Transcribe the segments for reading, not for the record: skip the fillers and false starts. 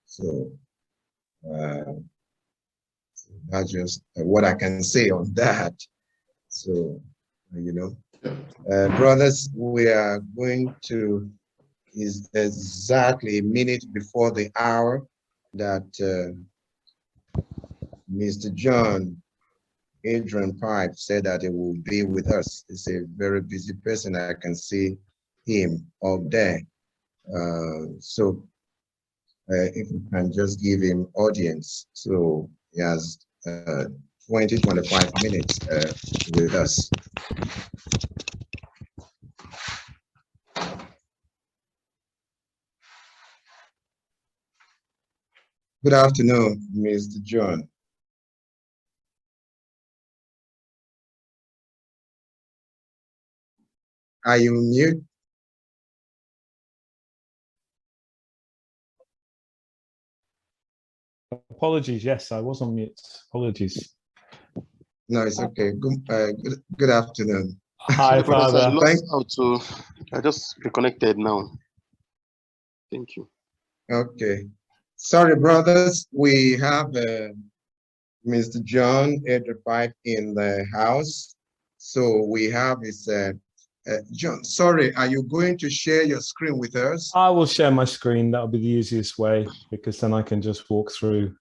So that's just what I can say on that. So, brothers, we are going to, is exactly a minute before the hour that Mr. John Adrian Pipe said that he will be with us. He's a very busy person. I can see him up there. So if we can just give him audience. So he has 20, 25 minutes with us. Good afternoon, Mr. John. Are you mute? Apologies. Yes, I was on mute. Apologies. No, it's okay. Good afternoon. Hi, Father. I just reconnected now. Thank you. Okay. Sorry, brothers. We have Mr. John Adrian Pipe in the house. So we have his John, sorry, are you going to share your screen with us? I will share my screen. That'll be the easiest way, because then I can just walk through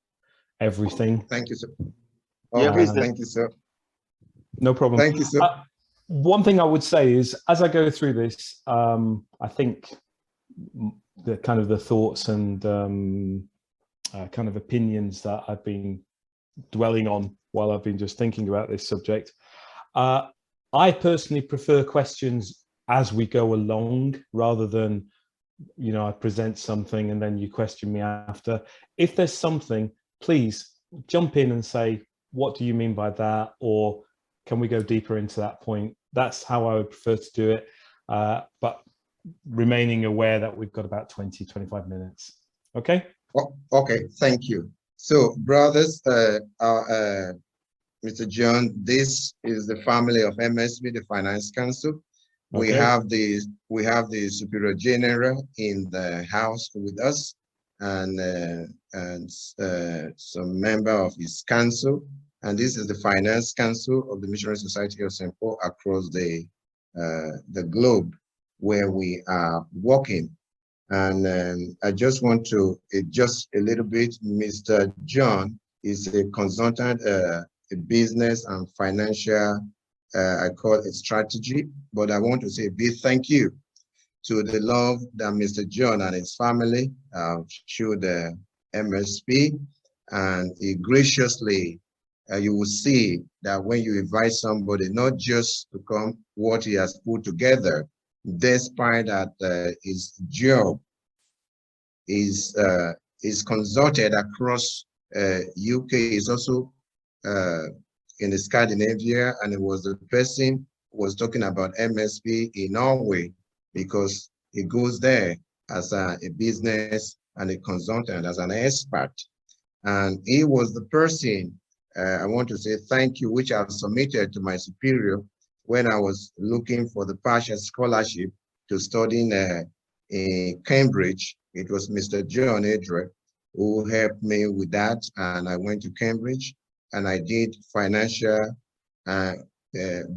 everything. Thank you, sir. Okay, thank you, sir. No problem. Thank you, sir. One thing I would say is, as I go through this, I think the kind of the thoughts and kind of opinions that I've been dwelling on while I've been just thinking about this subject, I personally prefer questions as we go along, rather than, I present something and then you question me after. If there's something, please jump in and say, what do you mean by that? Or can we go deeper into that point? That's how I would prefer to do it. But remaining aware that we've got about 20, 25 minutes. Okay? Oh, okay, thank you. So, brothers, Mr. John, this is the family of MSP, the Finance Council. Okay. We have the Superior General in the house with us, and some member of his council. And this is the Finance Council of the Missionary Society of St. Paul across the globe where we are working. And I just want to, just a little bit, Mr. John is a consultant, a business and financial, I call it strategy, but I want to say a big thank you to the love that Mr. John and his family showed the MSP, and he graciously, you will see that when you invite somebody, not just to come, what he has put together, despite that his job is consulted across UK, is also in the Scandinavia, and it was the person who was talking about MSP in Norway, because he goes there as a business and a consultant, as an expert. And he was the person, I want to say thank you, which I've submitted to my superior when I was looking for the partial scholarship to study in Cambridge. It was Mr. John Adrian who helped me with that, and I went to Cambridge and I did financial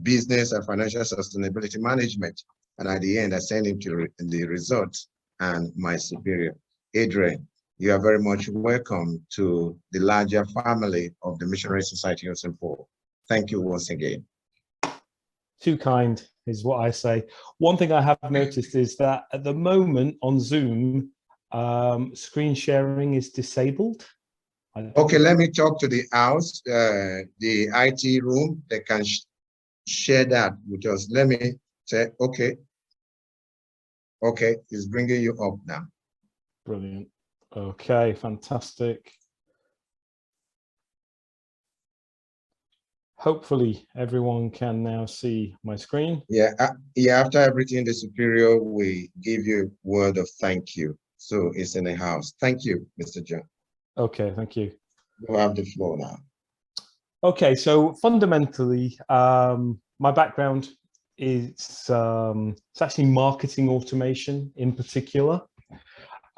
business and financial sustainability management. And at the end, I sent him to the results and my superior. Adrian, you are very much welcome to the larger family of the Missionary Society of St. Paul. Thank you once again. Too kind is what I say. One thing I have noticed is that at the moment on Zoom, screen sharing is disabled. Okay, let me talk to the house, the IT room. They can share that with us. Let me say, okay. Okay, it's bringing you up now. Brilliant. Okay, fantastic. Hopefully everyone can now see my screen. Yeah, after everything, the superior will give you a word of thank you. So it's in the house. Thank you, Mr. John. Okay, thank you. You have the floor now. Okay, so fundamentally, my background is it's actually marketing automation in particular.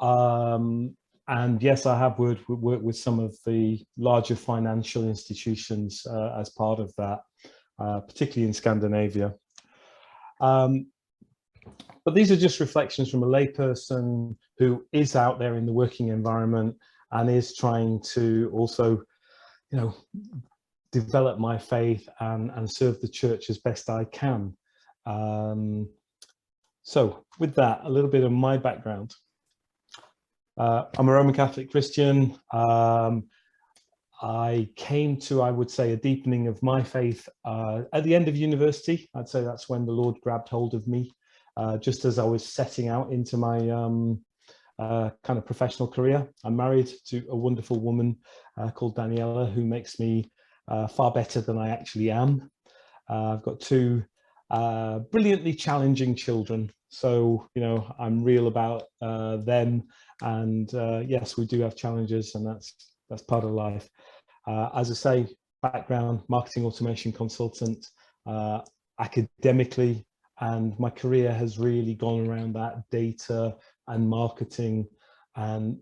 And And yes, I have worked with some of the larger financial institutions as part of that, particularly in Scandinavia. But these are just reflections from a layperson who is out there in the working environment and is trying to also, you know, develop my faith and serve the church as best I can. So with that, a little bit of my background. I'm a Roman Catholic Christian. I came to, I would say, a deepening of my faith at the end of university. I'd say that's when the Lord grabbed hold of me, just as I was setting out into my kind of professional career. I'm married to a wonderful woman called Daniela, who makes me far better than I actually am. I've got two brilliantly challenging children. So, you know, I'm real about them. And yes, we do have challenges, and that's part of life. As I say, background, marketing automation consultant, academically, and my career has really gone around that data and marketing and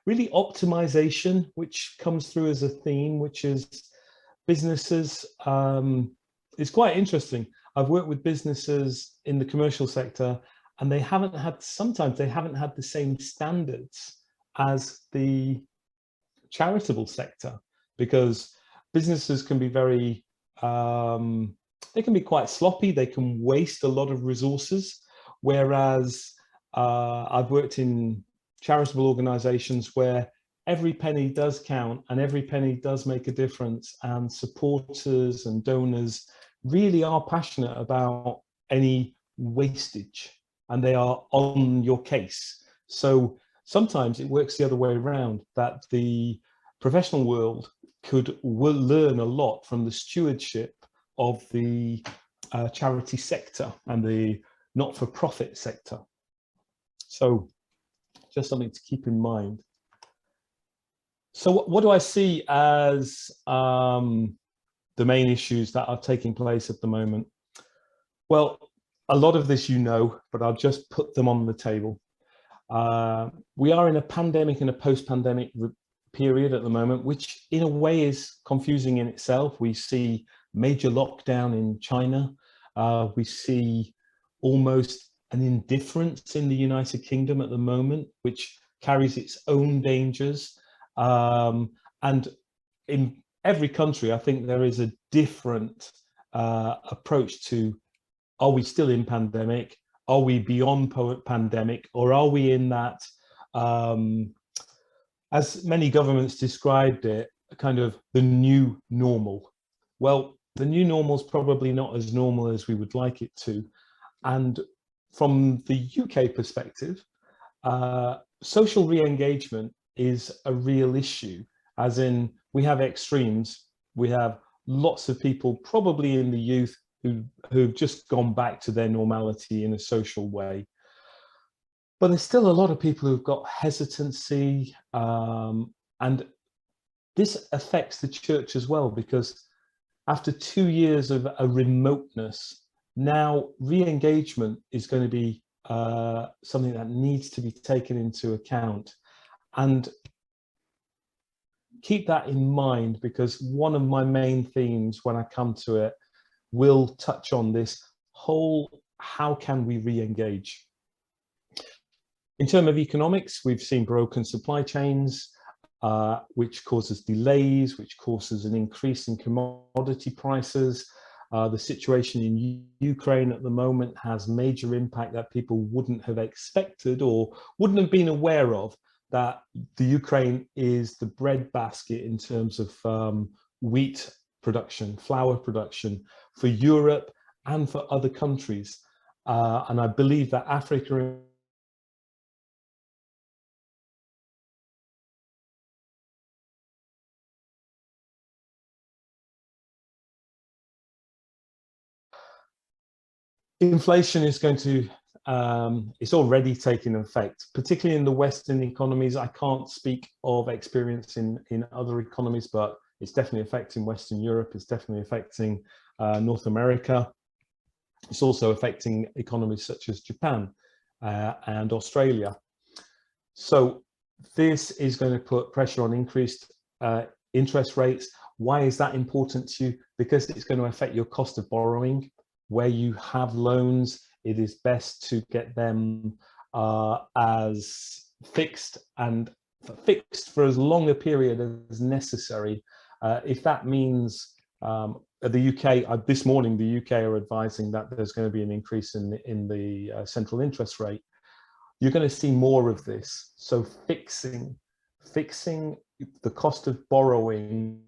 really optimization, which comes through as a theme, which is businesses. It's quite interesting. I've worked with businesses in the commercial sector, and they haven't had, sometimes they haven't had the same standards as the charitable sector, because businesses can be very, they can be quite sloppy, they can waste a lot of resources, whereas I've worked in charitable organizations where every penny does count and every penny does make a difference, and supporters and donors really are passionate about any wastage and they are on your case. So sometimes it works the other way around, that the professional world will learn a lot from the stewardship of the charity sector and the not-for-profit sector. So just something to keep in mind. So what do I see as the main issues that are taking place at the moment? Well, a lot of this you know, but I'll just put them on the table. We are in a pandemic and a post-pandemic period at the moment, which in a way is confusing in itself. We see major lockdown in China. We see almost an indifference in the United Kingdom at the moment, which carries its own dangers. And in every country, I think there is a different approach to, are we still in pandemic? Are we beyond pandemic? Or are we in that, as many governments described it, kind of the new normal? Well, the new normal is probably not as normal as we would like it to. And from the UK perspective, social re-engagement is a real issue, as in we have extremes. We have lots of people, probably in the youth, who've just gone back to their normality in a social way. But there's still a lot of people who've got hesitancy, and this affects the church as well, because after 2 years of a remoteness, now re-engagement is going to be something that needs to be taken into account. And keep that in mind, because one of my main themes when I come to it will touch on this whole, how can we re-engage? In terms of economics, we've seen broken supply chains, which causes delays, which causes an increase in commodity prices. The situation in Ukraine at the moment has major impact that people wouldn't have expected or wouldn't have been aware of, that the Ukraine is the breadbasket in terms of wheat production, flour production for Europe and for other countries. And I believe that Africa inflation is going to, it's already taking effect, particularly in the Western economies. I can't speak of experience in other economies, but it's definitely affecting Western Europe. It's definitely affecting North America. It's also affecting economies such as Japan and Australia. So this is going to put pressure on increased interest rates. Why is that important to you? Because it's going to affect your cost of borrowing. Where you have loans, it is best to get them as fixed for as long a period as necessary. If that means the UK, this morning, the UK are advising that there's going to be an increase in the central interest rate. You're going to see more of this. So fixing the cost of borrowing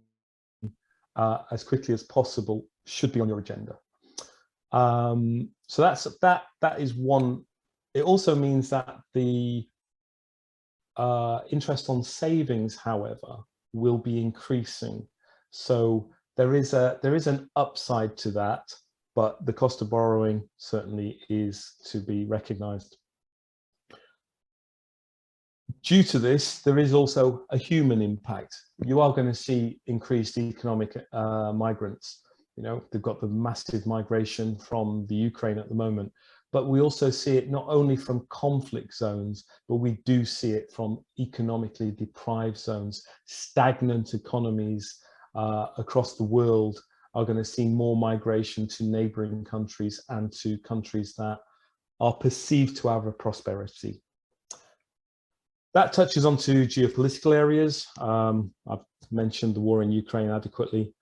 as quickly as possible should be on your agenda. So that is one. It also means that the interest on savings, however, will be increasing. So there is an upside to that, but the cost of borrowing certainly is to be recognized. Due to this, there is also a human impact. You are going to see increased economic migrants. You know, they've got the massive migration from the Ukraine at the moment, but we also see it not only from conflict zones, but we do see it from economically deprived zones. Stagnant economies across the world are going to see more migration to neighboring countries and to countries that are perceived to have a prosperity. That touches onto geopolitical areas. I've mentioned the war in Ukraine adequately.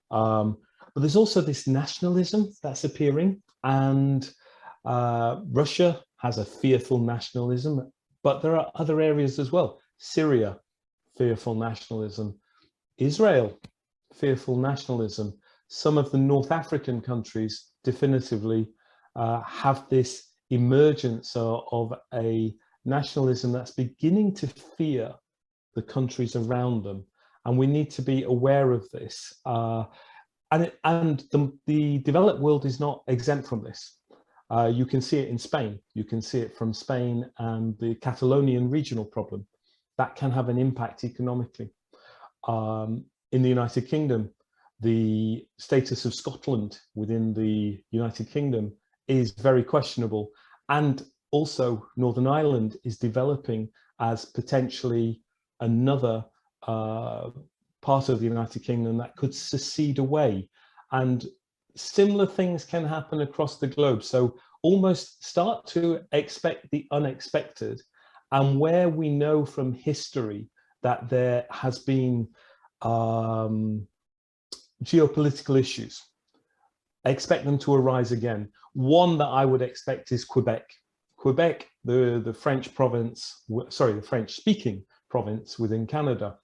But there's also this nationalism that's appearing, and Russia has a fearful nationalism, but there are other areas as well. Syria, fearful nationalism. Israel, fearful nationalism. Some of the North African countries definitively have this emergence of a nationalism that's beginning to fear the countries around them. And we need to be aware of this. And the developed world is not exempt from this. You can see it in Spain. You can see it from Spain and the Catalonian regional problem. That can have an impact economically. In the United Kingdom, the status of Scotland within the United Kingdom is very questionable. And also Northern Ireland is developing as potentially another part of the United Kingdom that could secede away, and similar things can happen across the globe. So almost start to expect the unexpected, and where we know from history that there has been geopolitical issues, expect them to arise again. One that I would expect is Quebec. Quebec, the French province, sorry, the French-speaking province within Canada.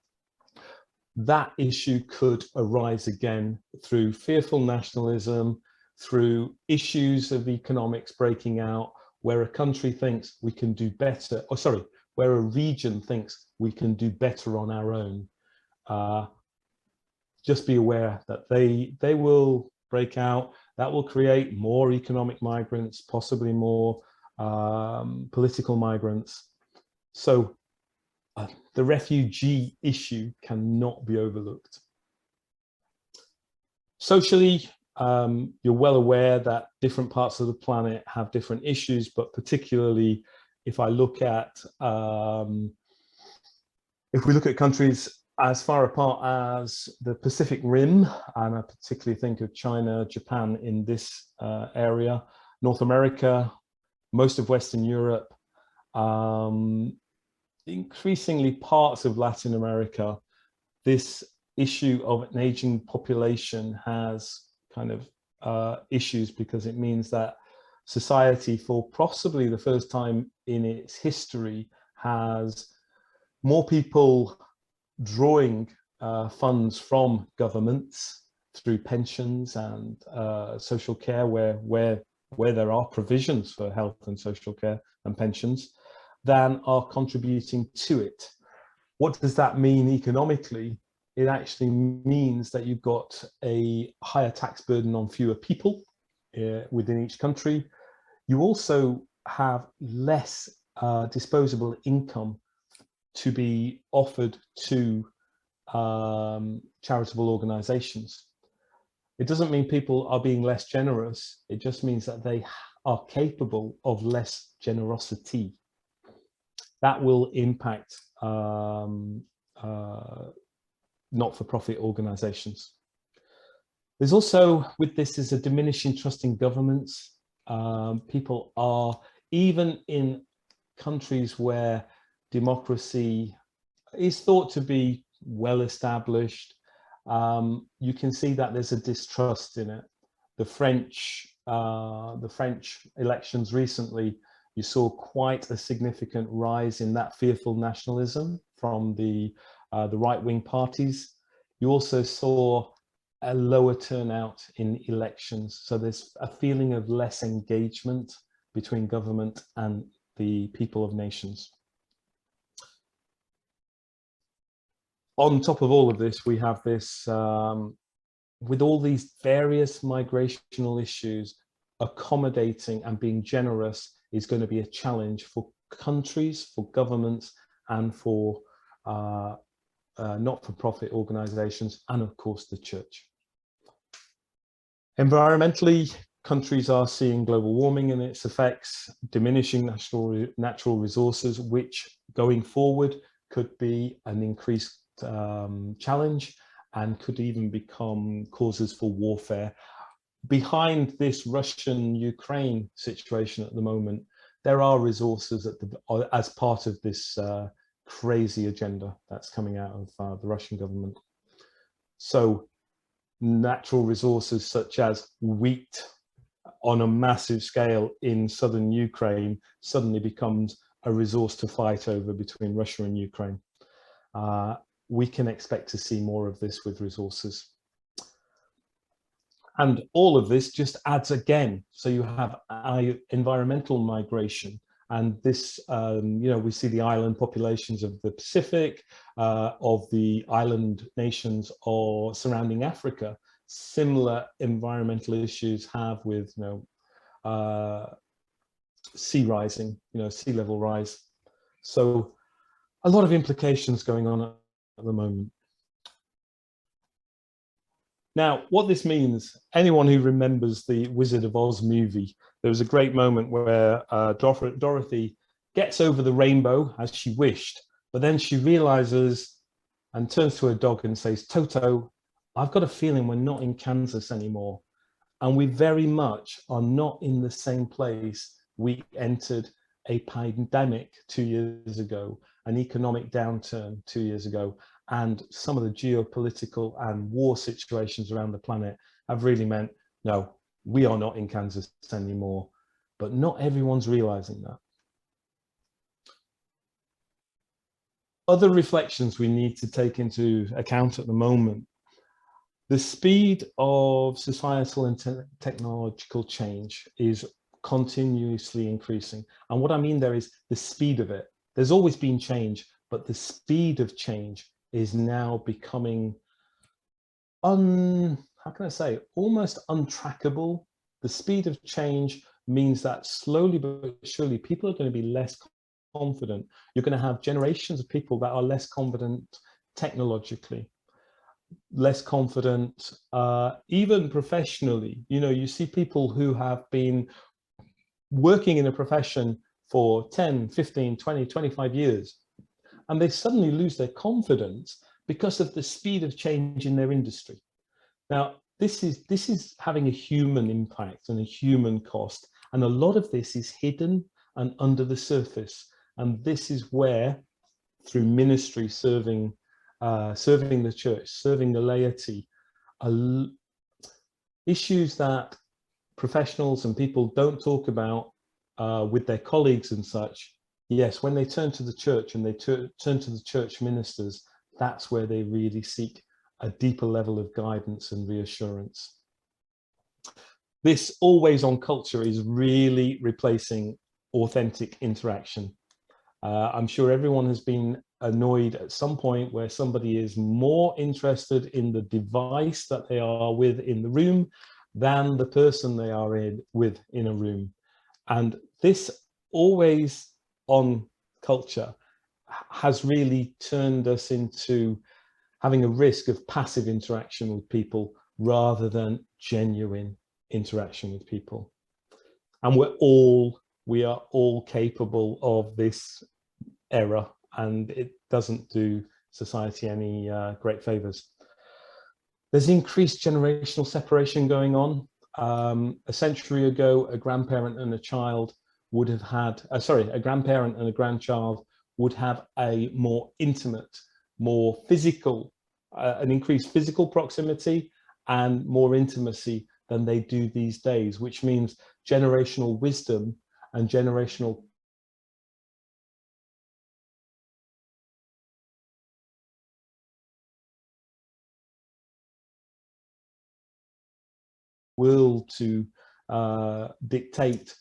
That issue could arise again through fearful nationalism, through issues of economics breaking out, where a country thinks we can do better, or sorry, where a region thinks we can do better on our own. Just be aware that they will break out. That will create more economic migrants, possibly more political migrants. So the refugee issue cannot be overlooked. Socially, you're well aware that different parts of the planet have different issues, but particularly if I look at, if we look at countries as far apart as the Pacific Rim, and I particularly think of China, Japan in this area, North America, most of Western Europe, increasingly parts of Latin America, this issue of an aging population has kind of issues, because it means that society, for possibly the first time in its history, has more people drawing funds from governments through pensions and social care, where there are provisions for health and social care and pensions, than are contributing to it. What does that mean economically? It actually means that you've got a higher tax burden on fewer people within each country. You also have less disposable income to be offered to charitable organizations. It doesn't mean people are being less generous. It just means that they are capable of less generosity. That will impact not-for-profit organizations. There's also, with this, is a diminishing trust in governments. People are, even in countries where democracy is thought to be well established, you can see that there's a distrust in it. The French elections recently, you saw quite a significant rise in that fearful nationalism from the right-wing parties. You also saw a lower turnout in elections. So there's a feeling of less engagement between government and the people of nations. On top of all of this, we have this, with all these various migrational issues, accommodating and being generous is going to be a challenge for countries, for governments, and for not-for-profit organizations, and of course the church. Environmentally, countries are seeing global warming and its effects, diminishing natural resources, which going forward could be an increased challenge and could even become causes for warfare. Behind this Russian-Ukraine situation at the moment, there are resources as part of this crazy agenda that's coming out of the Russian government. So natural resources such as wheat on a massive scale in southern Ukraine suddenly becomes a resource to fight over between Russia and Ukraine. We can expect to see more of this with resources. And all of this just adds again. So you have environmental migration, and this, we see the island populations of the Pacific, of the island nations or surrounding Africa. Similar environmental issues have with, sea rising, sea level rise. So a lot of implications going on at the moment. Now, what this means, anyone who remembers the Wizard of Oz movie, there was a great moment where Dorothy gets over the rainbow as she wished, but then she realizes and turns to her dog and says, Toto, I've got a feeling we're not in Kansas anymore. And we very much are not in the same place we entered a pandemic 2 years ago, an economic downturn 2 years ago, and some of the geopolitical and war situations around the planet have really meant, no, we are not in Kansas anymore. But not everyone's realizing that. Other reflections we need to take into account at the moment: the speed of societal and technological change is continuously increasing. And what I mean there is the speed of it. There's always been change, but the speed of change is now becoming, almost untrackable. The speed of change means that slowly but surely people are going to be less confident. You're going to have generations of people that are less confident technologically, less confident even professionally. You see people who have been working in a profession for 10, 15, 20, 25 years, and they suddenly lose their confidence because of the speed of change in their industry. Now, this is having a human impact and a human cost, and a lot of this is hidden and under the surface. And this is where, through ministry, serving the church, serving the laity, issues that professionals and people don't talk about with their colleagues and such. Yes, when they turn to the church and they turn to the church ministers, that's where they really seek a deeper level of guidance and reassurance. This always-on culture is really replacing authentic interaction. I'm sure everyone has been annoyed at some point where somebody is more interested in the device that they are with in the room than the person they are with in a room. And this always-on culture has really turned us into having a risk of passive interaction with people rather than genuine interaction with people. And we are all capable of this error and it doesn't do society any great favors. There's increased generational separation going on. A century ago, a grandparent and a child would have had, a grandparent and a grandchild would have a more intimate, more physical, an increased physical proximity and more intimacy than they do these days, which means generational wisdom and generational will to dictate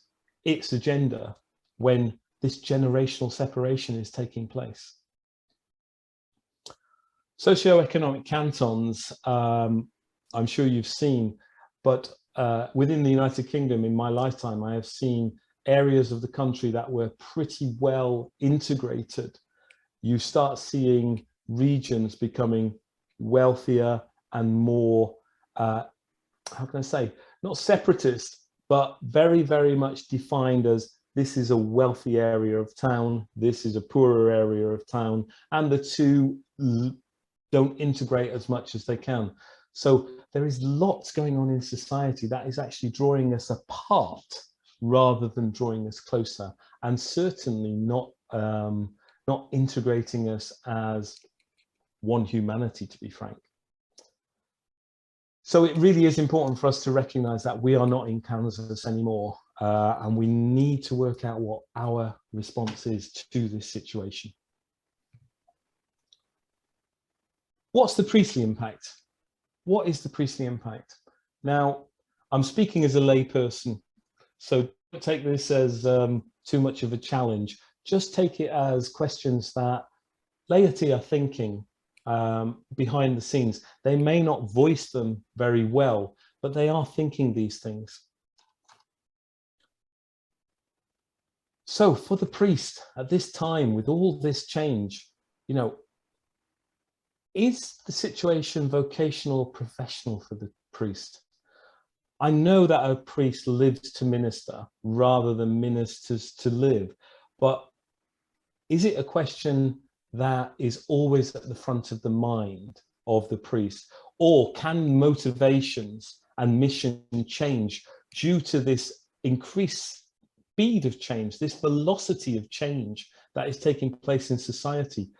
its agenda when this generational separation is taking place. Socioeconomic cantons, I'm sure you've seen, but within the United Kingdom in my lifetime, I have seen areas of the country that were pretty well integrated. You start seeing regions becoming wealthier and more, how can I say, not separatist, but very, very much defined as this is a wealthy area of town, this is a poorer area of town, and the two don't integrate as much as they can. So there is lots going on in society that is actually drawing us apart rather than drawing us closer, and certainly not integrating us as one humanity, to be frank. So it really is important for us to recognize that we are not in Kansas anymore, and we need to work out what our response is to this situation. What's the priestly impact? What is the priestly impact? Now, I'm speaking as a layperson, so don't take this as too much of a challenge. Just take it as questions that laity are thinking behind the scenes. They may not voice them very well, but they are thinking these things. So for the priest at this time, with all this change, you know, is the situation vocational or professional for the priest? I know that a priest lives to minister rather than ministers to live, but is it a question that is always at the front of the mind of the priest? Or can motivations and mission change due to this increased speed of change, this velocity of change that is taking place in society?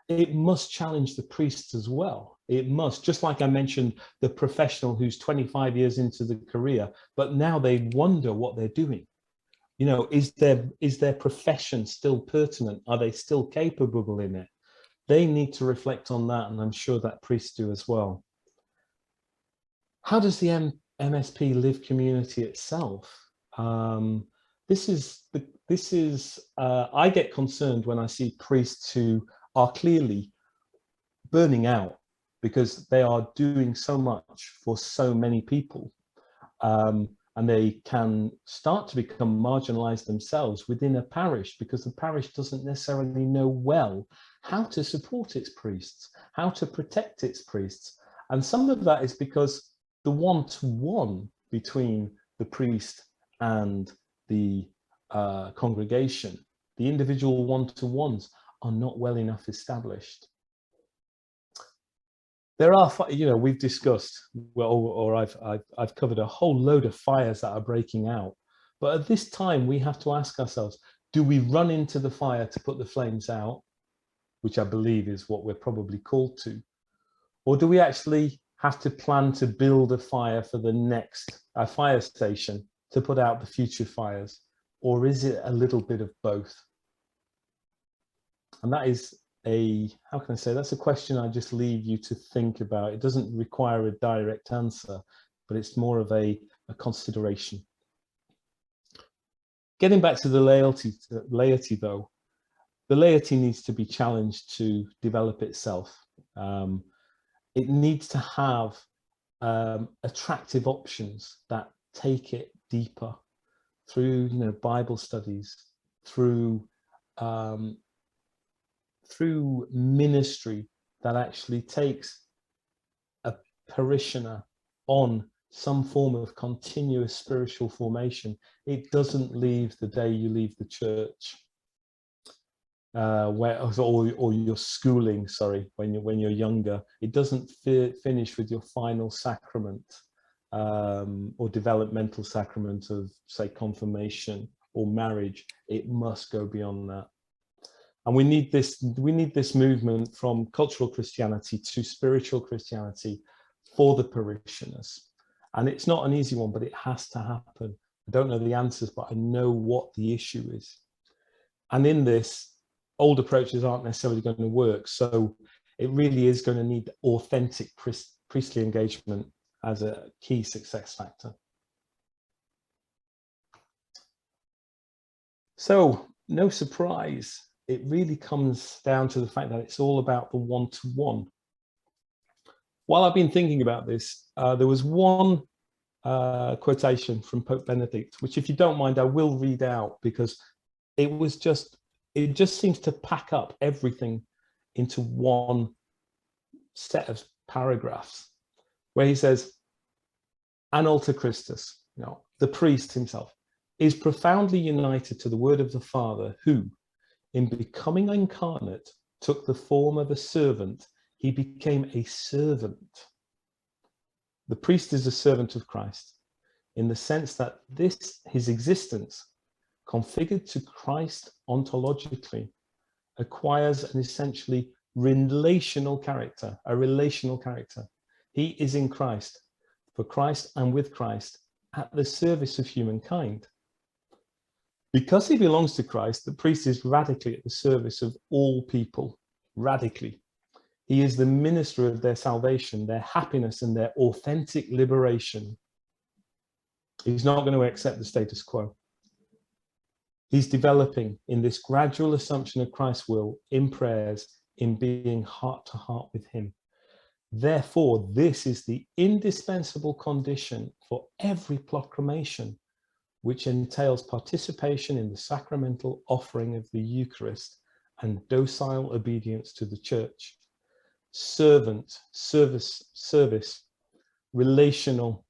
It must challenge the priests as well. It must, just like I mentioned, the professional who's 25 years into the career, but now they wonder what they're doing. You know, is their profession still pertinent? Are they still capable in it? They need to reflect on that, and I'm sure that priests do as well. How does the MSP Live community itself? I get concerned when I see priests who are clearly burning out because they are doing so much for so many people. And they can start to become marginalized themselves within a parish because the parish doesn't necessarily know well how to support its priests, how to protect its priests. And some of that is because the one-to-one between the priest and the congregation, the individual one-to-ones, are not well enough established. There are, you know, we've discussed, well, or I've covered a whole load of fires that are breaking out. But at this time, we have to ask ourselves, do we run into the fire to put the flames out, which I believe is what we're probably called to? Or do we actually have to plan to build a fire for the next fire station to put out the future fires? Or is it a little bit of both? And that is how can I say, that's a question I just leave you to think about. It doesn't require a direct answer, but it's more of a consideration. Getting back to the laity though, the laity needs to be challenged to develop itself. It needs to have attractive options that take it deeper through, you know, Bible studies, through ministry that actually takes a parishioner on some form of continuous spiritual formation. It doesn't leave the day you leave the church. or your schooling, sorry, when you're younger. It doesn't finish with your final sacrament or developmental sacrament of, say, confirmation or marriage. It must go beyond that. And we need this movement from cultural Christianity to spiritual Christianity for the parishioners. And it's not an easy one, but it has to happen. I don't know the answers, but I know what the issue is. And in this, old approaches aren't necessarily going to work. So it really is going to need authentic priestly engagement as a key success factor. So no surprise, it really comes down to the fact that it's all about the one-to-one. While I've been thinking about this, there was one quotation from Pope Benedict, which, if you don't mind, I will read out, because it just seems to pack up everything into one set of paragraphs, where he says, "An alter Christus," the priest himself, "is profoundly united to the word of the Father, who, in becoming incarnate, took the form of a servant. He became a servant." The priest is a servant of Christ, in the sense that his existence, configured to Christ ontologically, acquires an essentially relational character, a relational character. He is in Christ, for Christ and with Christ, at the service of humankind. Because he belongs to Christ, the priest is radically at the service of all people, radically. He is the minister of their salvation, their happiness, and their authentic liberation. He's not going to accept the status quo. He's developing in this gradual assumption of Christ's will in prayers, in being heart to heart with him. Therefore, this is the indispensable condition for every proclamation, which entails participation in the sacramental offering of the Eucharist and docile obedience to the Church. Servant, service, relational.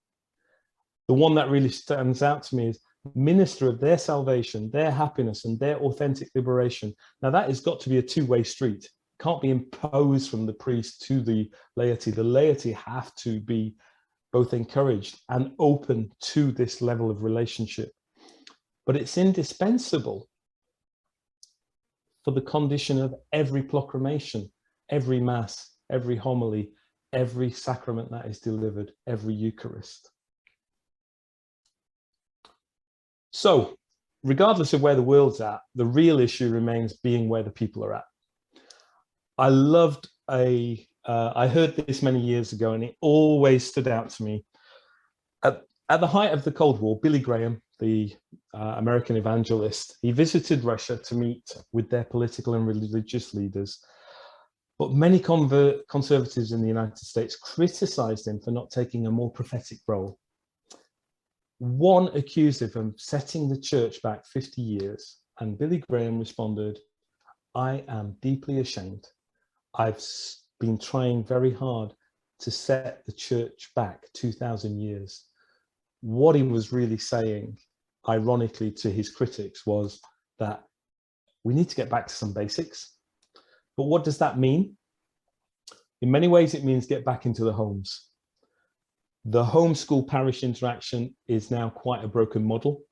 The one that really stands out to me is minister of their salvation, their happiness, and their authentic liberation. Now, that has got to be a two-way street. It can't be imposed from the priest to the laity. The laity have to be both encouraged and open to this level of relationship. But it's indispensable for the condition of every proclamation, every mass, every homily, every sacrament that is delivered, every Eucharist. So, regardless of where the world's at, the real issue remains being where the people are at. I heard this many years ago, and it always stood out to me. At the height of the Cold War, Billy Graham, the American evangelist, he visited Russia to meet with their political and religious leaders. But many conservatives in the United States criticized him for not taking a more prophetic role. One accused him of setting the church back 50 years, and Billy Graham responded, "I am deeply ashamed. I've been trying very hard to set the church back 2,000 years. What he was really saying, ironically to his critics, was that we need to get back to some basics. But what does that mean? In many ways, it means get back into the homes. The homeschool parish interaction is now quite a broken model,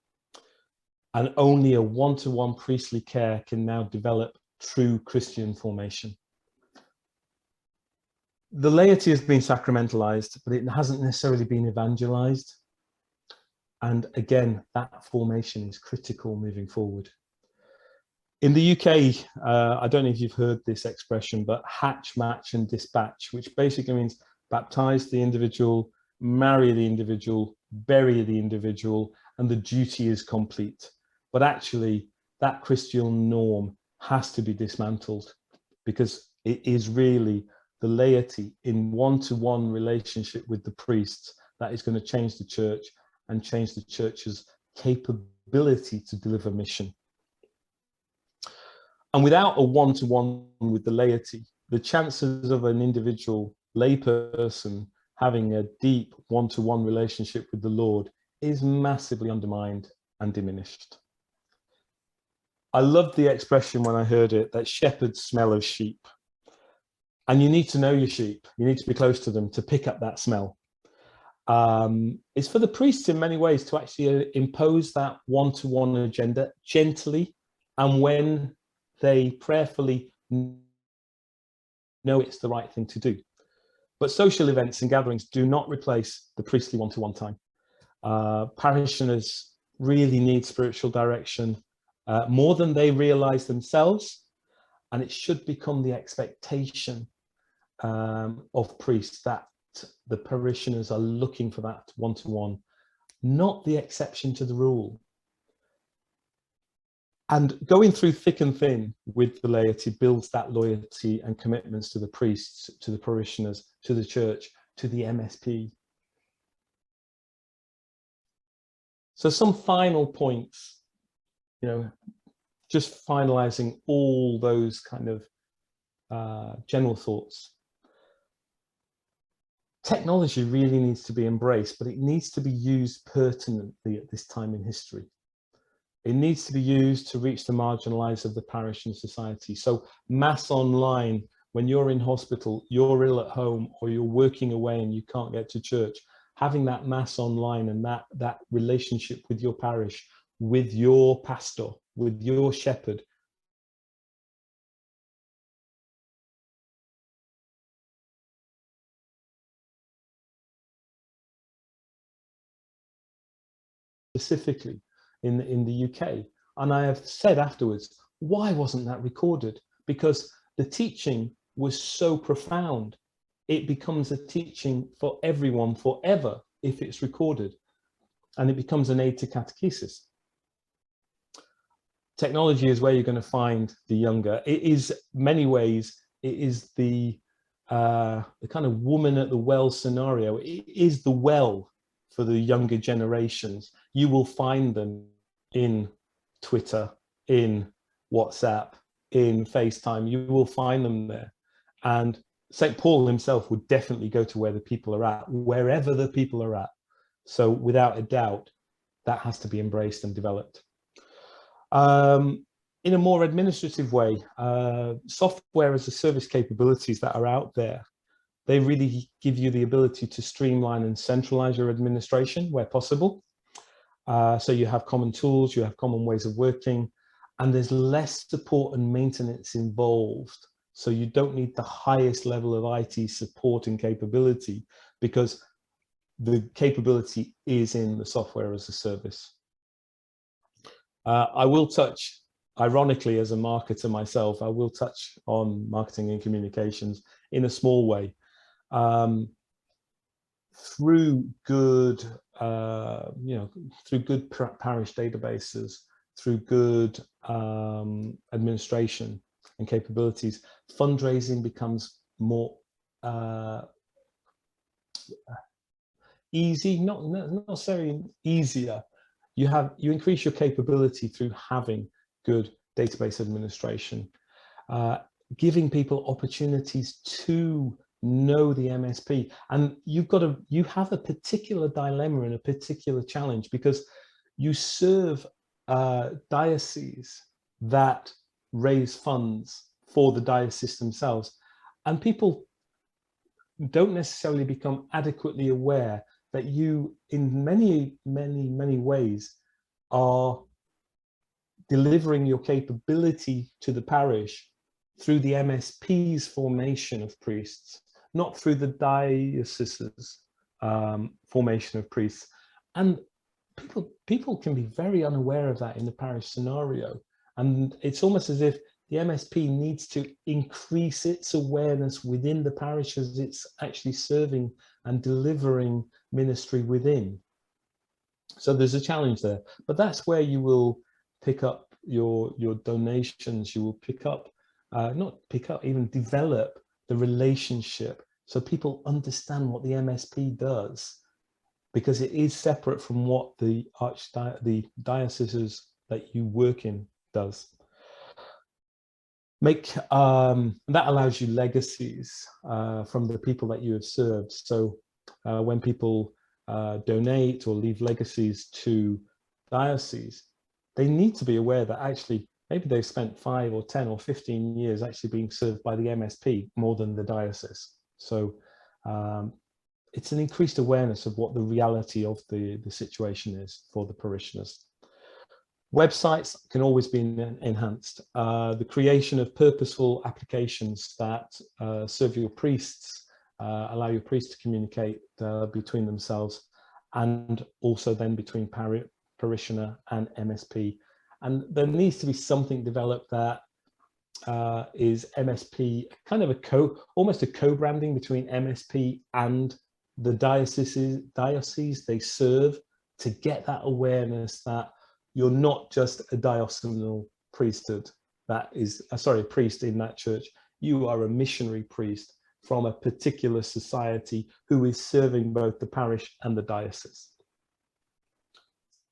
and only a one-to-one priestly care can now develop true Christian formation. The laity has been sacramentalized, but it hasn't necessarily been evangelized. And again, that formation is critical moving forward. In the UK, I don't know if you've heard this expression, but hatch, match, and dispatch, which basically means baptize the individual, marry the individual, bury the individual, and the duty is complete. But actually, that Christian norm has to be dismantled, because it is really the laity in one-to-one relationship with the priests that is going to change the church and change the church's capability to deliver mission. And without a one-to-one with the laity, the chances of an individual layperson having a deep one-to-one relationship with the Lord is massively undermined and diminished. I loved the expression when I heard it, that shepherds smell of sheep. And you need to know your sheep. You need to be close to them to pick up that smell. It's for the priests in many ways to actually impose that one-to-one agenda gently, and when they prayerfully know it's the right thing to do. But social events and gatherings do not replace the priestly one-to-one time. Parishioners really need spiritual direction more than they realize themselves, and it should become the expectation of priests that the parishioners are looking for that one-to-one, not the exception to the rule. And going through thick and thin with the laity builds that loyalty and commitments to the priests, to the parishioners, to the church, to the MSP. So some final points, you know, just finalizing all those kind of general thoughts. Technology really needs to be embraced, but it needs to be used pertinently at this time in history. It needs to be used to reach the marginalized of the parish and society. So mass online, when you're in hospital, you're ill at home, or you're working away and you can't get to church, having that mass online and that relationship with your parish, with your pastor, with your shepherd, specifically in the UK. And I have said afterwards, why wasn't that recorded? Because the teaching was so profound. It becomes a teaching for everyone forever if it's recorded, and it becomes an aid to catechesis. Technology is where you're going to find the younger. It is many ways, it is the kind of woman at the well scenario. It is the well for the younger generations. You will find them in Twitter, in WhatsApp, in FaceTime. You will find them there. And St. Paul himself would definitely go to where the people are at, wherever the people are at. So without a doubt, that has to be embraced and developed. In a more administrative way, software as a service capabilities that are out there, they really give you the ability to streamline and centralize your administration where possible. So you have common tools, you have common ways of working, and there's less support and maintenance involved. So you don't need the highest level of IT support and capability, because the capability is in the software as a service. I will touch, ironically, as a marketer myself, I will touch on marketing and communications in a small way. Through good, through good parish databases, through good administration and capabilities, fundraising becomes more easy, not necessarily easier. You increase your capability through having good database administration, giving people opportunities to know the MSP. And you have a particular dilemma and a particular challenge, because you serve dioceses that raise funds for the diocese themselves, and people don't necessarily become adequately aware that you, in many ways, are delivering your capability to the parish through the MSP's formation of priests, not through the diocese's formation of priests. And people can be very unaware of that in the parish scenario. And it's almost as if the MSP needs to increase its awareness within the parish as it's actually serving and delivering ministry within. So there's a challenge there, but that's where you will pick up your donations. You will pick up, even develop the relationship, so people understand what the MSP does, because it is separate from what the dioceses that you work in does. That allows you legacies from the people that you have served. So when people donate or leave legacies to diocese, they need to be aware that actually maybe they've spent 5 or 10 or 15 years actually being served by the MSP more than the diocese. So it's an increased awareness of what the reality of the situation is for the parishioners. Websites can always be enhanced. The creation of purposeful applications that serve your priests, allow your priests to communicate between themselves, and also then between parishioner and MSP. And there needs to be something developed that is MSP, kind of almost a co-branding between MSP and the diocese they serve, to get that awareness that you're not just a diocesan priesthood that is, a priest in that church. You are a missionary priest from a particular society who is serving both the parish and the diocese.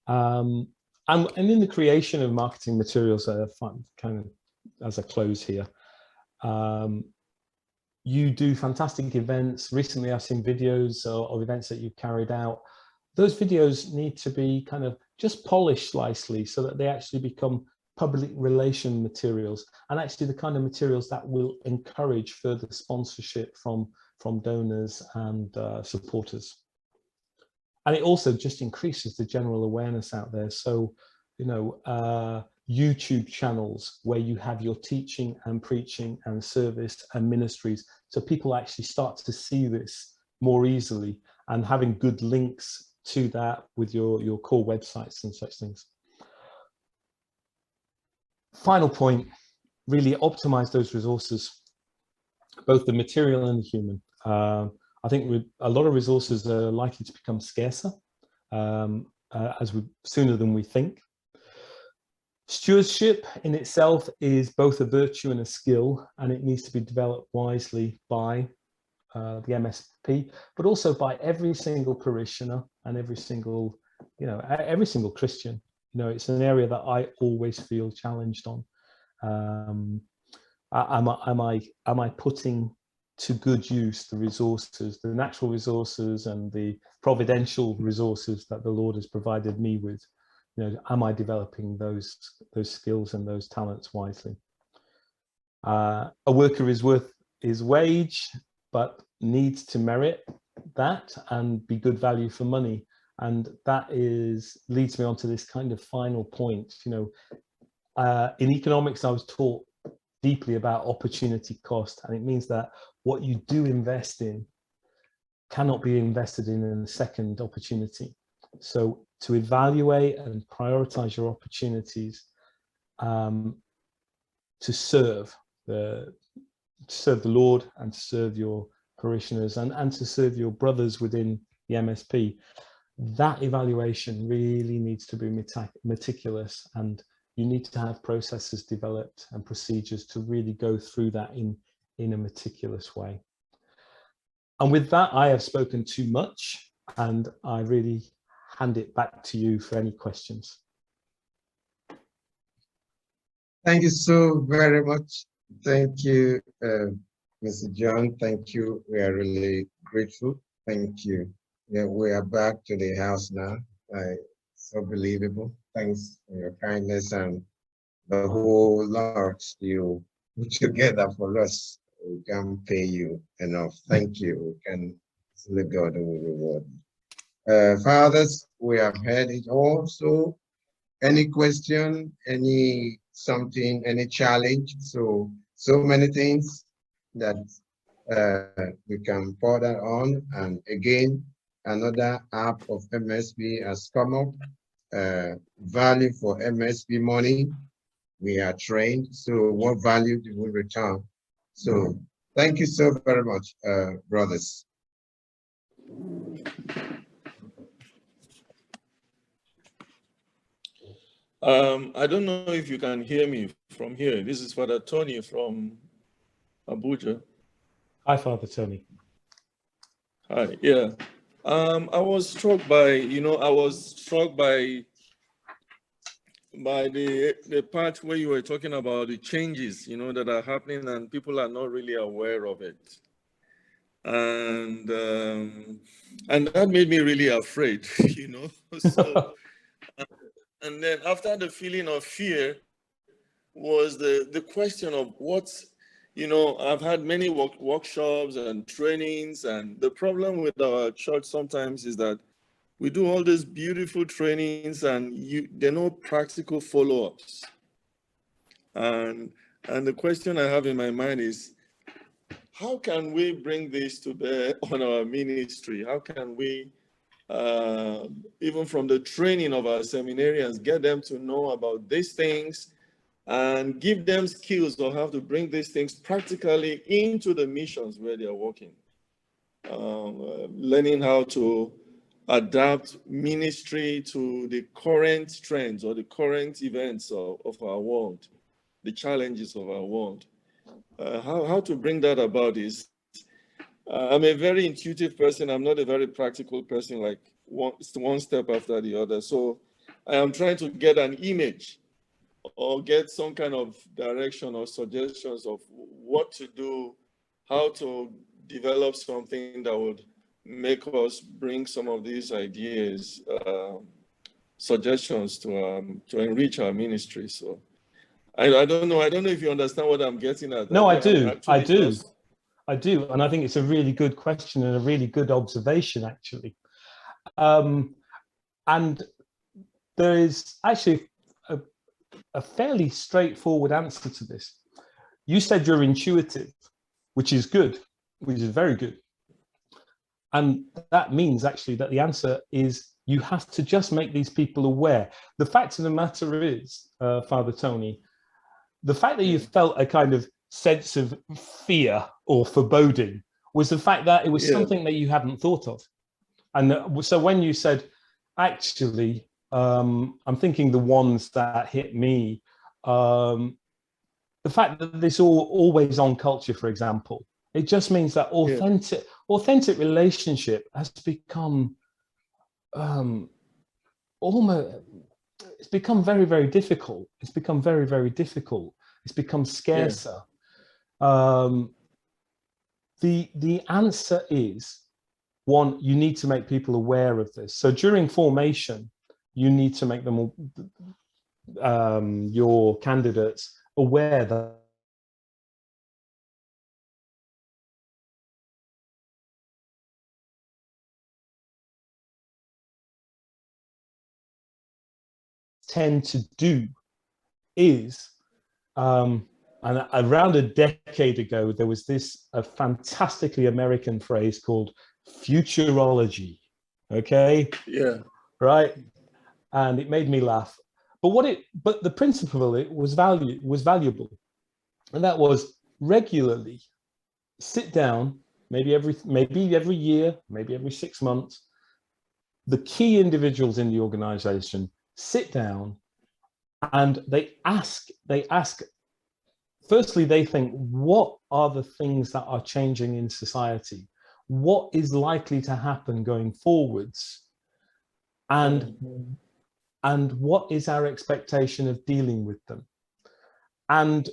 And in the creation of marketing materials, kind of as a close here, you do fantastic events. Recently, I've seen videos of events that you've carried out. Those videos need to be kind of just polished slightly so that they actually become public relation materials, and actually the kind of materials that will encourage further sponsorship from donors and supporters. And it also just increases the general awareness out there. So, you know, YouTube channels where you have your teaching and preaching and service and ministries, so people actually start to see this more easily, and having good links to that with your core websites and such things. Final point, really optimize those resources, both the material and the human. I think a lot of resources are likely to become scarcer sooner than we think. Stewardship in itself is both a virtue and a skill, and it needs to be developed wisely by the MSP, but also by every single parishioner and every single Christian. You know, it's an area that I always feel challenged on. Am I putting to good use the resources, the natural resources and the providential resources that the Lord has provided me with? You know, am I developing those skills and those talents wisely? A worker is worth his wage, but needs to merit that and be good value for money. And that leads me on to this kind of final point. You know, in economics, I was taught deeply about opportunity cost, and it means that what you do invest in cannot be invested in a second opportunity. So to evaluate and prioritize your opportunities to serve the Lord and to serve your parishioners and to serve your brothers within the MSP, that evaluation really needs to be meticulous, and you need to have processes developed and procedures to really go through that in a meticulous way. And with that, I have spoken too much, and I really hand it back to you for any questions. Thank you so very much. Thank you, Mr. John. Thank you. We are really grateful. Thank you. Yeah, we are back to the house now. So believable. Thanks for your kindness and the whole lot you put together for us. We can't pay you enough. Thank you. We can see God who will reward. Fathers, we have heard it all. So any question, any challenge? So many things that we can pour that on. And again, another app of MSP has come up. Value for MSP money. We are trained. So what value do we return? So thank you so very much, brothers. I don't know if you can hear me from here. This is Father Tony from Abuja. Hi, Father Tony. Hi, yeah. I was struck by, by the part where you were talking about the changes, that are happening and people are not really aware of it. And that made me really afraid, So, and then after the feeling of fear, was the question of what's, you know, I've had many workshops and trainings, and the problem with our church sometimes is that we do all these beautiful trainings and there are no practical follow-ups. And the question I have in my mind is, how can we bring this to bear on our ministry? How can we, even from the training of our seminarians, get them to know about these things and give them skills on how to bring these things practically into the missions where they are working? Learning how to adapt ministry to the current trends or the current events of our world, the challenges of our world. How to bring that about is, I'm a very intuitive person. I'm not a very practical person, like one step after the other. So I am trying to get an image or get some kind of direction or suggestions of what to do, how to develop something that would make us bring some of these ideas, suggestions to enrich our ministry. So I don't know if you understand what I'm getting at. No, I do. I do. And I think it's a really good question and a really good observation, actually. And there is actually a fairly straightforward answer to this. You said you're intuitive, which is good, which is very good. And that means actually that the answer is you have to just make these people aware. The fact of the matter is, Father Tony, the fact that you felt a kind of sense of fear or foreboding was the fact that it was something that you hadn't thought of. And so when you said, actually, I'm thinking the ones that hit me, the fact that this always on culture, for example, it just means that authentic relationship has become almost, it's become very, very difficult. It's become very, very difficult. It's become scarcer. The answer is, one, you need to make people aware of this. So during formation, you need to make them, your candidates, aware that tend to do is, and around a decade ago, there was a fantastically American phrase called futurology. Okay. Yeah. Right. And it made me laugh. But the principle of it was valuable. And that was regularly sit down, maybe every year, maybe every 6 months. The key individuals in the organization sit down and they ask, firstly, they think, what are the things that are changing in society? What is likely to happen going forwards? And what is our expectation of dealing with them? And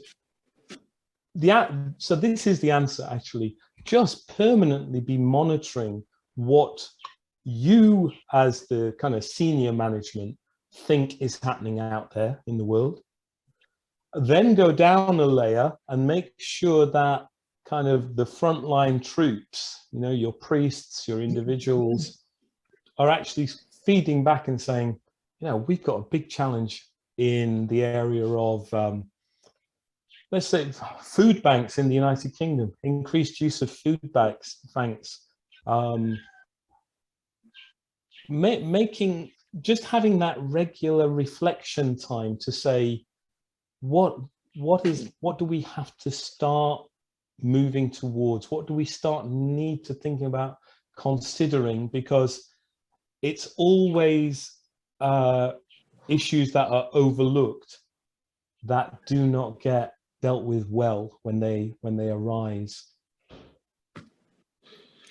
so this is the answer, actually. Just permanently be monitoring what you, as the kind of senior management, think is happening out there in the world. Then go down a layer and make sure that kind of the frontline troops, you know, your priests, your individuals, are actually feeding back and saying, you know, we've got a big challenge in the area of, let's say, food banks in the United Kingdom, increased use of food banks, just having that regular reflection time to say, what do we have to start moving towards? What do we need to thinking about considering? Because it's always issues that are overlooked that do not get dealt with well when they arise.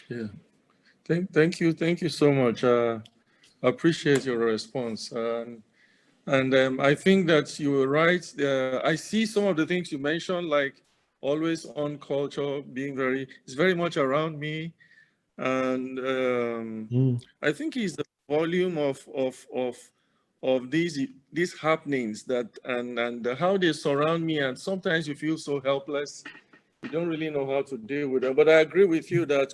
Yeah, thank you so much. I appreciate your response. And I think that you were right. I see some of the things you mentioned, like always on culture being it's very much around me. And I think it's the volume of of these happenings that and how they surround me, and sometimes you feel so helpless. You don't really know how to deal with them. But I agree with you that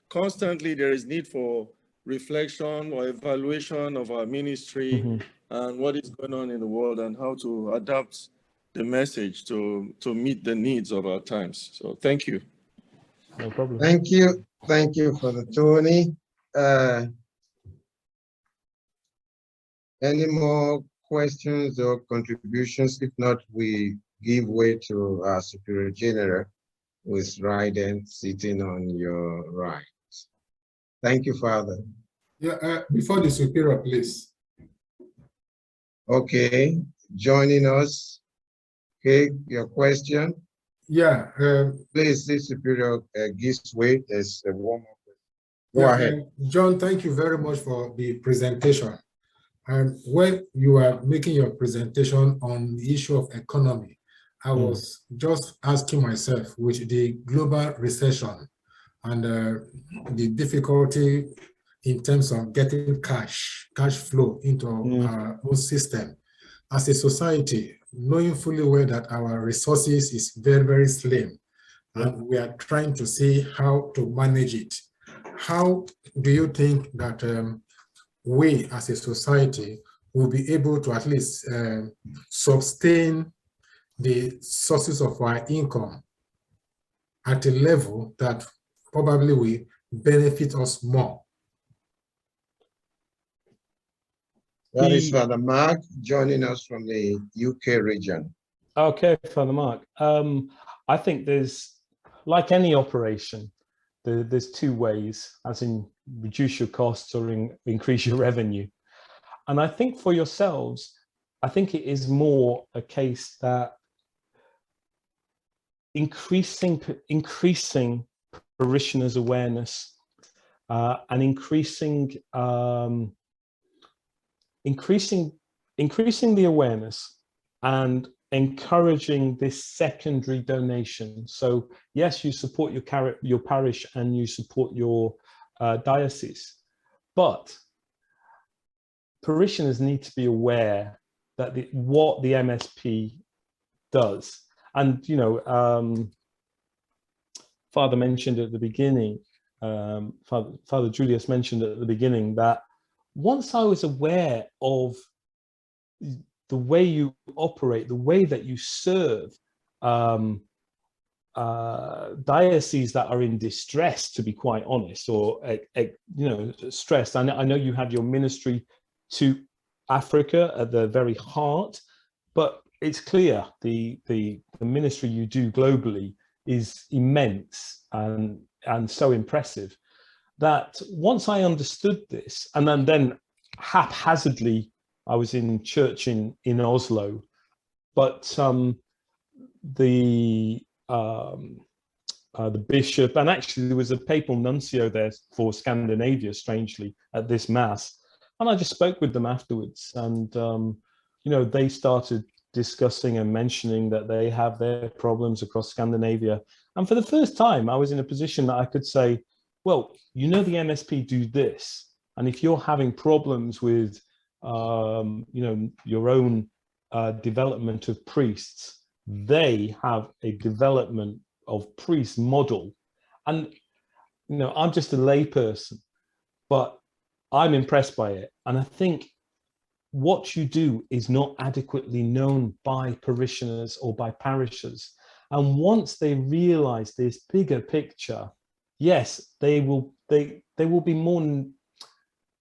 constantly there is need for reflection or evaluation of our ministry and what is going on in the world and how to adapt the message to meet the needs of our times. So thank you. No problem. Thank you. Thank you for the Tony. Any more questions or contributions? If not, we give way to our Superior General, who is right then sitting on your right. Thank you, Father. Yeah, before the Superior, please. Okay, joining us. Okay, your question. Yeah. Please, the Superior gives way. There's a warm-up. Go Yeah, ahead. John, thank you very much for the presentation. And when you are making your presentation on the issue of economy, I was just asking myself, with the global recession and the difficulty in terms of getting cash flow into our own system, as a society, knowing fully well that our resources is very, very slim, and we are trying to see how to manage it. How do you think that we as a society will be able to at least sustain the sources of our income at a level that probably will benefit us more? That is Father Mark joining us from the UK region. Okay, Father Mark. I think there's, like any operation, there's two ways, as in reduce your costs or increase your revenue. And I think for yourselves, I think it is more a case that increasing parishioners' awareness and increasing the awareness and encouraging this secondary donation. So yes, you support your parish and you support your diocese, but parishioners need to be aware that what the MSP does. And Father mentioned at the beginning, Father Julius mentioned at the beginning that once I was aware of the way you operate, the way that you serve dioceses that are in distress, to be quite honest, or stressed. I know you have your ministry to Africa at the very heart, but it's clear the ministry you do globally is immense and so impressive that once I understood this, and then haphazardly I was in church in Oslo, but the bishop, and actually there was a papal nuncio there for Scandinavia, strangely, at this mass, and I just spoke with them afterwards, and they started discussing and mentioning that they have their problems across Scandinavia. And for the first time, I was in a position that I could say, well, the MSP do this, and if you're having problems with your own development of priests, they have a development of priest model. And I'm just a layperson, but I'm impressed by it. And I think what you do is not adequately known by parishioners or by parishes. And once they realize this bigger picture, yes, they will be more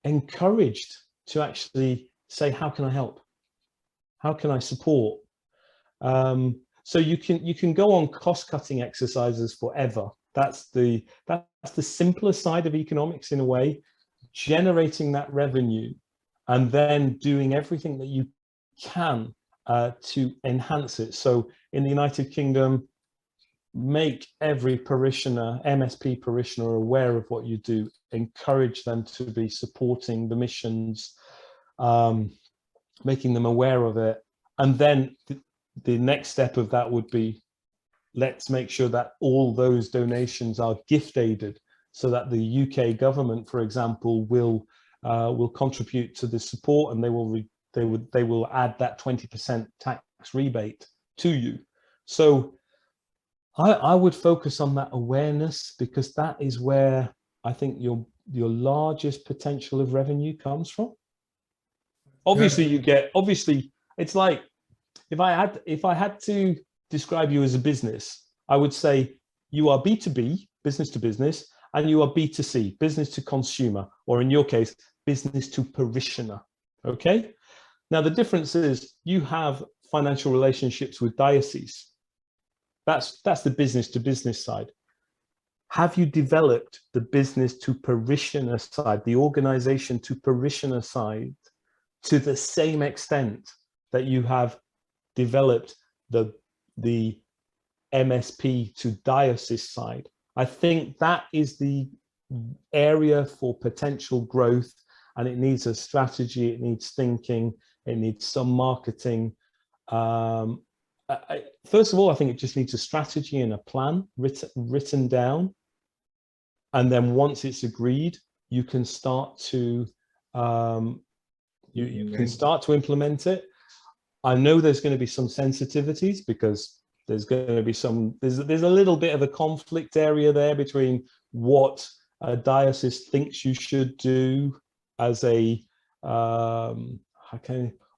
encouraged to actually say, how can I help? How can I support? So you can go on cost-cutting exercises forever. That's the simpler side of economics in a way, generating that revenue and then doing everything that you can to enhance it. So in the United Kingdom, make every parishioner, MSP parishioner, aware of what you do, encourage them to be supporting the missions, making them aware of it. And then the next step of that would be, let's make sure that all those donations are gift aided, so that the UK government, for example, will contribute to the support, and they they will add that 20% tax rebate to you. So I would focus on that awareness, because that is where I think your largest potential of revenue comes from. Obviously, obviously, it's like, if I had to describe you as a business, I would say you are B2B, business to business, and you are B2C, business to consumer, or in your case, business to parishioner. Okay. Now, the difference is you have financial relationships with dioceses. That's the business to business side. Have you developed the business to parishioner side, the organization to parishioner side, to the same extent that you have developed the MSP to diocese side? I think that is the area for potential growth, and it needs a strategy, it needs thinking, it needs some marketing. First of all, I think it just needs a strategy and a plan written down. And then once it's agreed, you can start to you can start to implement it. I know there's going to be some sensitivities, because there's going to be there's a little bit of a conflict area there between what a diocese thinks you should do as a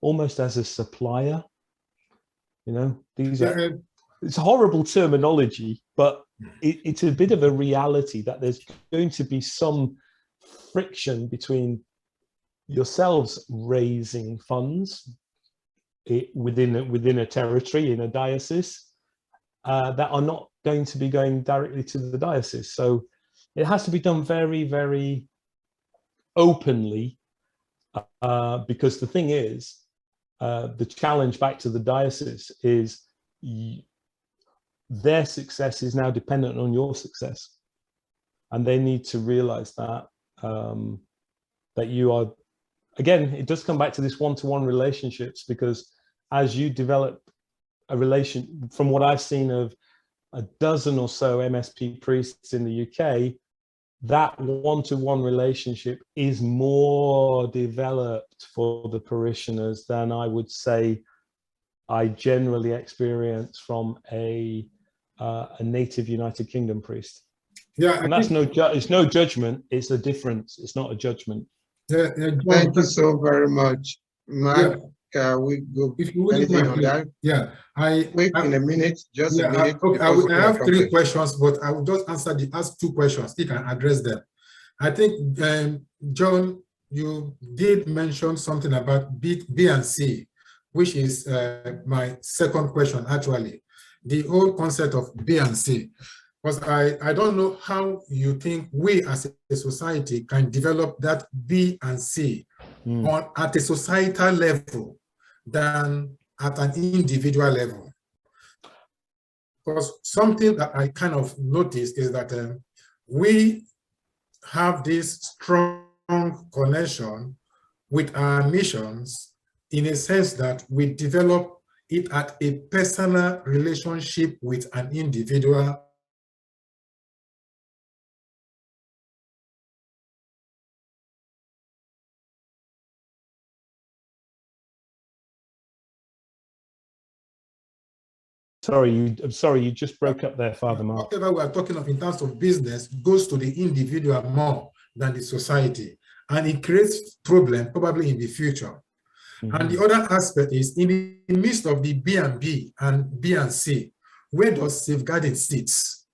almost as a supplier. You know, these are, it's horrible terminology, but it's a bit of a reality that there's going to be some friction between yourselves raising funds within a territory, in a diocese, that are not going to be going directly to the diocese. So it has to be done very, very openly, because the thing is, the challenge back to the diocese is their success is now dependent on your success, and they need to realize that that you are, again, it does come back to this one-to-one relationships, because as you develop a relation, from what I've seen of a dozen or so MSP priests in the UK, that one-to-one relationship is more developed for the parishioners than I would say I generally experience from a native United Kingdom priest. Yeah, and that's it's no judgment, it's a difference, it's not a judgment. Thank you so very much, Mark. We go, if you wouldn't anything mind, on that? Yeah, Quick, in a minute, just a minute. Okay, I have 3 questions, but I will just ask 2 questions. You can address them. I think, John, you did mention something about B and C, which is my second question, actually. The whole concept of B and C. Because I don't know how you think we as a society can develop that B and C at a societal level than at an individual level. Because something that I kind of noticed is that we have this strong connection with our missions, in a sense that we develop it at a personal relationship with an individual. I'm sorry, you just broke up there, Father Mark. Whatever we are talking of in terms of business goes to the individual more than the society, and it creates problem probably in the future. And the other aspect is, in the midst of the B and B and B and C, where does safeguarding sits?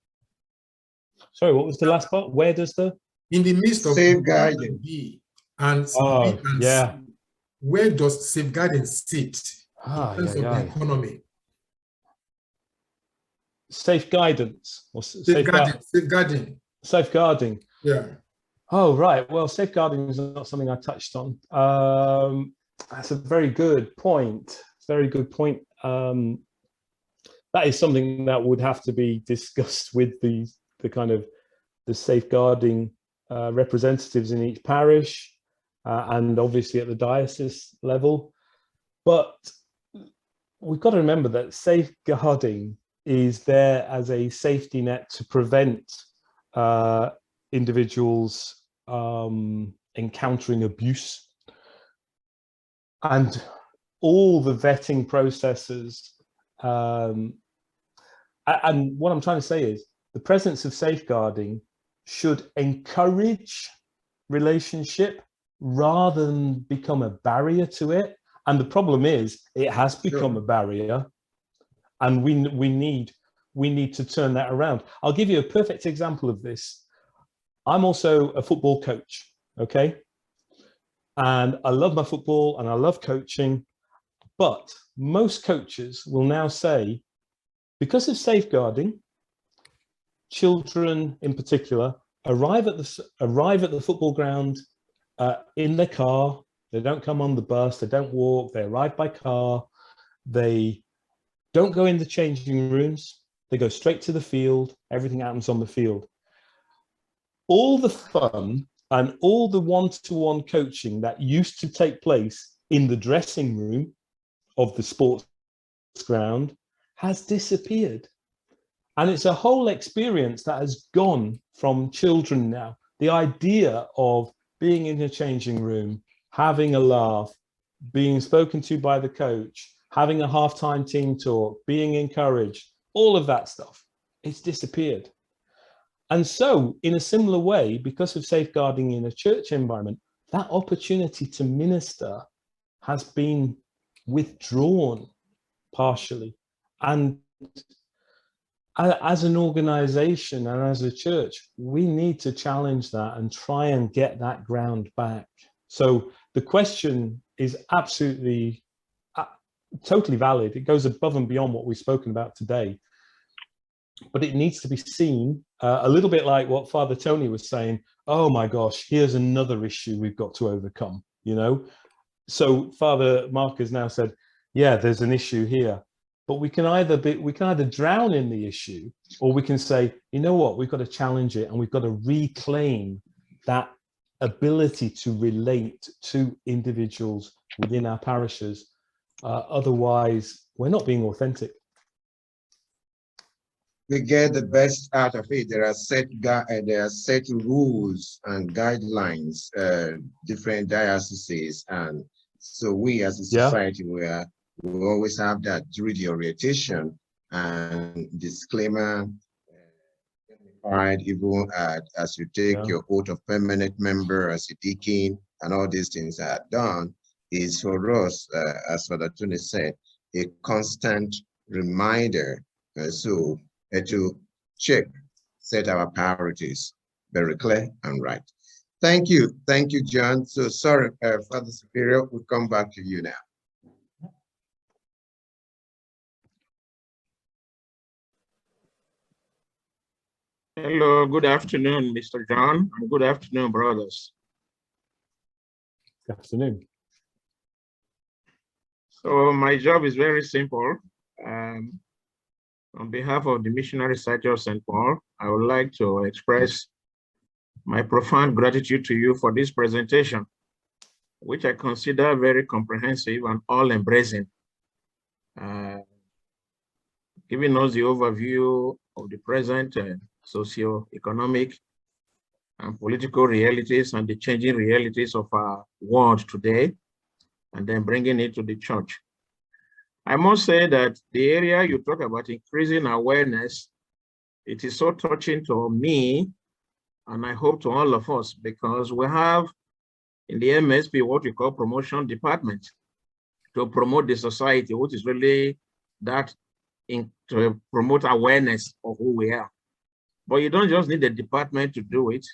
Sorry, what was the last part? Where does in the midst of safeguarding B and C, where does safeguarding sit in terms of the economy? Safe guidance or safeguarding. Yeah. Oh, right. Well, safeguarding is not something I touched on. That's a very good point. Very good point. That is something that would have to be discussed with the kind of the safeguarding representatives in each parish, and obviously at the diocese level. But we've got to remember that safeguarding is there as a safety net to prevent individuals encountering abuse. and all the vetting processes. And what I'm trying to say is the presence of safeguarding should encourage relationship rather than become a barrier to it. And the problem is it has become a barrier, and we need to turn that around. I'll give you a perfect example of this. I'm also a football coach, okay? And I love my football and I love coaching, but most coaches will now say, because of safeguarding, children in particular arrive at the football ground in their car. They don't come on the bus, they don't walk, they arrive by car, they don't go in the changing rooms, they go straight to the field, everything happens on the field. All the fun and all the one-to-one coaching that used to take place in the dressing room of the sports ground has disappeared. And it's a whole experience that has gone from children now. The idea of being in a changing room, having a laugh, being spoken to by the coach, having a halftime team talk, being encouraged, all of that stuff, it's disappeared. And so in a similar way, because of safeguarding in a church environment, that opportunity to minister has been withdrawn partially. And as an organization and as a church, we need to challenge that and try and get that ground back. So the question is absolutely, totally valid. It goes above and beyond what we've spoken about today. But it needs to be seen a little bit like what Father Tony was saying. Oh my gosh, here's another issue we've got to overcome, you know? So Father Mark has now said, yeah, there's an issue here. But we can either drown in the issue, or we can say, you know what, we've got to challenge it and we've got to reclaim that ability to relate to individuals within our parishes. Otherwise, we're not being authentic. We get the best out of it. There are set rules and guidelines, different dioceses, and so we as a society we always have that duty orientation and disclaimer, even as you take your oath of permanent member as a deacon, and all these things are done, is for us, as Father Tony said, a constant reminder. To check, set our priorities very clear and right. Thank you, John. So sorry, Father Superior, we'll come back to you now. Hello, good afternoon, Mr. John, and good afternoon, brothers. Good afternoon. So my job is very simple. On behalf of the Missionary Society of St. Paul, I would like to express my profound gratitude to you for this presentation, which I consider very comprehensive and all-embracing, giving us the overview of the present socio-economic and political realities and the changing realities of our world today, and then bringing it to the church. I must say that the area you talk about increasing awareness, it is so touching to me, and I hope to all of us, because we have in the MSP what we call promotion department to promote the society, which is really that to promote awareness of who we are. But you don't just need a department to do it.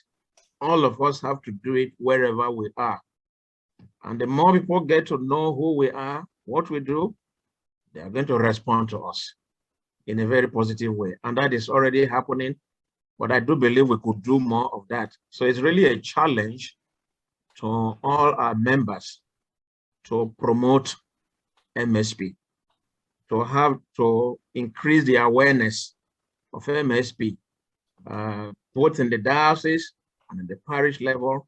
All of us have to do it wherever we are. And the more people get to know who we are, what we do, they are going to respond to us in a very positive way. And that is already happening, but I do believe we could do more of that. So it's really a challenge to all our members to promote MSP, to increase the awareness of MSP, both in the diocese and in the parish level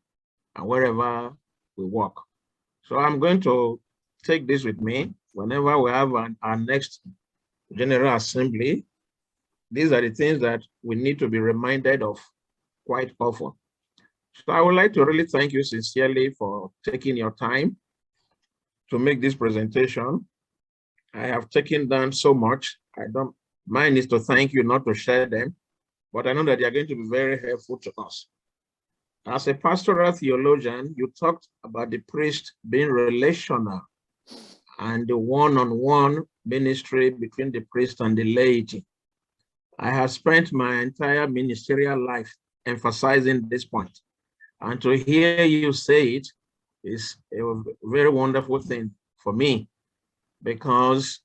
and wherever we work. So I'm going to take this with me whenever we have our next General Assembly. These are the things that we need to be reminded of quite often. So I would like to really thank you sincerely for taking your time to make this presentation. I have taken down so much. Mine is to thank you, not to share them, but I know that they are going to be very helpful to us. As a pastoral theologian, you talked about the priest being relational and the one-on-one ministry between the priest and the laity. I have spent my entire ministerial life emphasizing this point. And to hear you say it is a very wonderful thing for me, because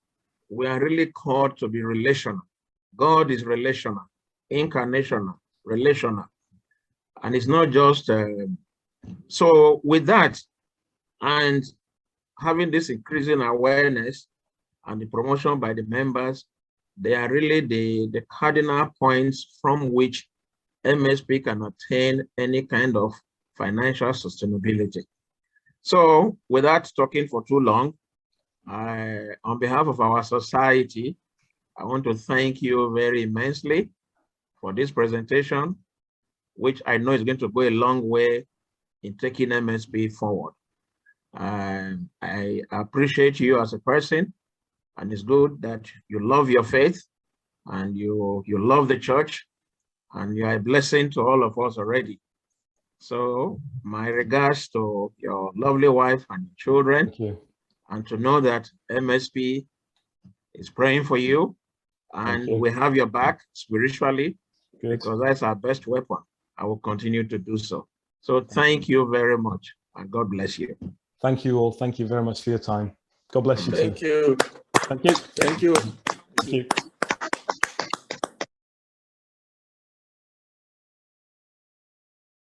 we are really called to be relational. God is relational, incarnational, relational. And it's not just, so with that, and having this increasing awareness and the promotion by the members, they are really the cardinal points from which MSP can attain any kind of financial sustainability. So without talking for too long, on behalf of our society, I want to thank you very immensely for this presentation, which I know is going to go a long way in taking MSP forward. I appreciate you as a person, and it's good that you love your faith and you love the church, and you are a blessing to all of us already. So my regards to your lovely wife and children. Thank you. And to know that MSP is praying for you, and we have your back spiritually. Good. Because that's our best weapon. I will continue to do so. So thank you very much, and God bless you. Thank you all. Thank you very much for your time. God bless you too. Thank you. Thank you. Thank you. Thank you.